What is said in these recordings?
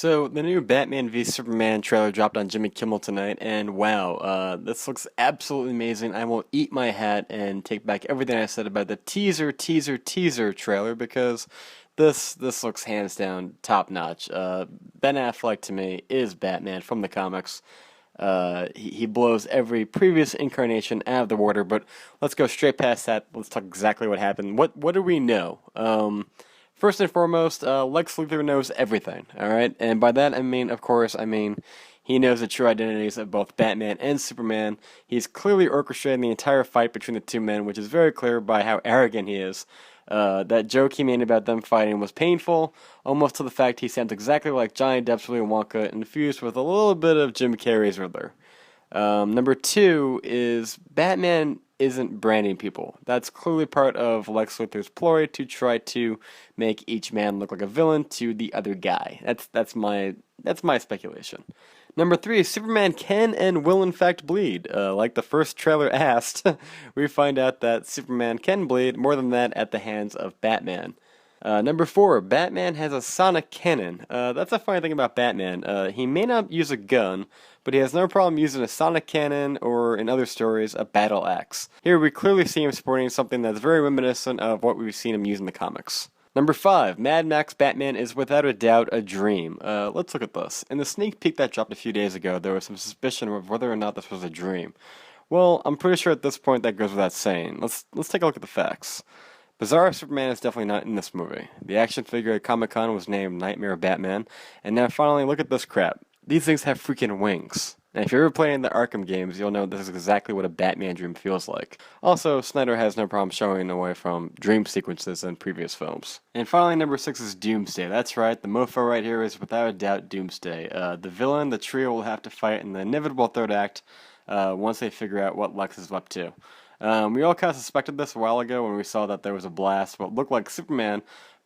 So the new Batman v Superman trailer dropped on Jimmy Kimmel tonight, and wow, this looks absolutely amazing. I will eat my hat and take back everything I said about the teaser trailer because this looks hands down top notch. Ben Affleck to me is Batman from the comics. He blows every previous incarnation out of the water, but let's go straight past that. Let's talk exactly what happened. What do we know? First and foremost, Lex Luthor knows everything, alright? And by that of course, he knows the true identities of both Batman and Superman. He's clearly orchestrating the entire fight between the two men, which is very clear by how arrogant he is. That joke he made about them fighting was painful, almost to the fact he sounds exactly like Johnny Depp's Willy Wonka, infused with a little bit of Jim Carrey's Riddler. Number two is Batman isn't branding people. That's clearly part of Lex Luthor's ploy to try to make each man look like a villain to the other guy. That's my speculation. Number three, Superman can and will in fact bleed. Like the first trailer asked, we find out that Superman can bleed, more than that, at the hands of Batman. Number four, Batman has a sonic cannon. That's a funny thing about Batman. He may not use a gun, but he has no problem using a sonic cannon or, in other stories, a battle axe. Here we clearly see him sporting something that's very reminiscent of what we've seen him use in the comics. Number five, Mad Max Batman is without a doubt a dream. Let's look at this. In the sneak peek that dropped a few days ago, there was some suspicion of whether or not this was a dream. Well, I'm pretty sure at this point that goes without saying. Let's take a look at the facts. Bizarro Superman is definitely not in this movie. The action figure at Comic-Con was named Nightmare Batman, and now finally look at this crap. These things have freaking wings. And if you're ever playing the Arkham games, you'll know this is exactly what a Batman dream feels like. Also, Snyder has no problem showing away from dream sequences in previous films. And finally, number six is Doomsday. That's right, the mofo right here is without a doubt Doomsday. The villain the trio will have to fight in the inevitable third act once they figure out what Lex is up to. We all kind of suspected this a while ago when we saw that there was a blast what looked like Superman,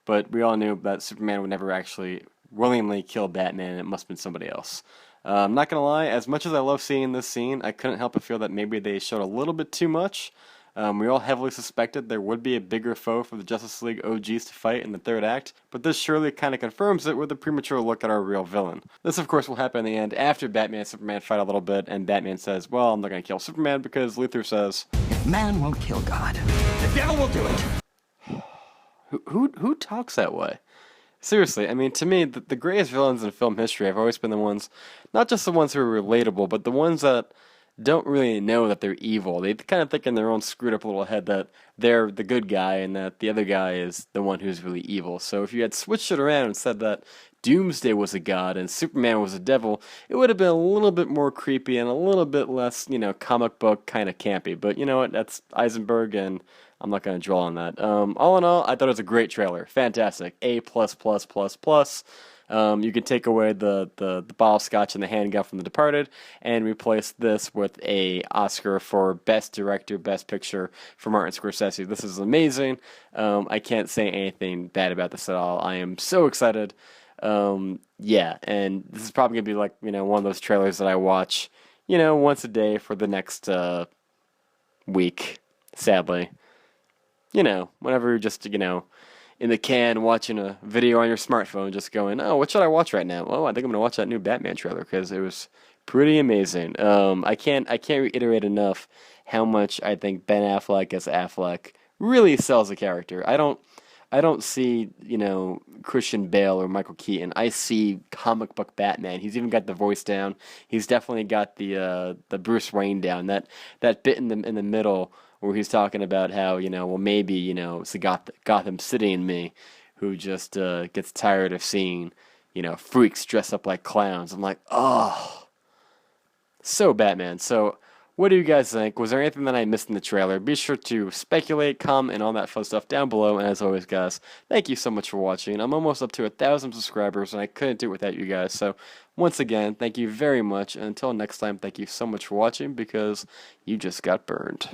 but we all knew that Superman would never actually willingly kill Batman. It must have been somebody else. I'm not gonna lie, as much as I love seeing this scene, I couldn't help but feel that maybe they showed a little bit too much. We all heavily suspected there would be a bigger foe for the Justice League OGs to fight in the third act, but this surely kind of confirms it with a premature look at our real villain. This, of course, will happen in the end after Batman and Superman fight a little bit, and Batman says, well, I'm not going to kill Superman because Luthor says, if man won't kill God, the devil will do it. Who talks that way? Seriously, to me, the greatest villains in film history have always been the ones, not just the ones who are relatable, but the ones that don't really know that they're evil. They kind of think in their own screwed up little head that they're the good guy and that the other guy is the one who's really evil. So if you had switched it around and said that Doomsday was a god and Superman was a devil, it would have been a little bit more creepy and a little bit less, comic book kind of campy. But you know what? That's Eisenberg, and I'm not going to dwell on that. All in all, I thought it was a great trailer. Fantastic. A+++++. You could take away the bottle of scotch and the handgun from The Departed and replace this with a Oscar for Best Director, Best Picture for Martin Scorsese. This is amazing. I can't say anything bad about this at all. I am so excited. Yeah, and this is probably going to be like, one of those trailers that I watch, once a day for the next week, sadly. Whenever you're just, in the can watching a video on your smartphone, just going, oh, what should I watch right now? Oh, I think I'm going to watch that new Batman trailer because it was pretty amazing. I can't reiterate enough how much I think Ben Affleck as Affleck really sells the character. I don't see, Christian Bale or Michael Keaton. I see comic book Batman. He's even got the voice down. He's definitely got the Bruce Wayne down. That bit in the middle where he's talking about how, well, maybe, it's the Gotham City in me who just gets tired of seeing, freaks dressed up like clowns. I'm like, oh, so Batman. So what do you guys think? Was there anything that I missed in the trailer? Be sure to speculate, comment, and all that fun stuff down below. And as always, guys, thank you so much for watching. I'm almost up to 1,000 subscribers, and I couldn't do it without you guys. So once again, thank you very much. And until next time, thank you so much for watching because you just got burned.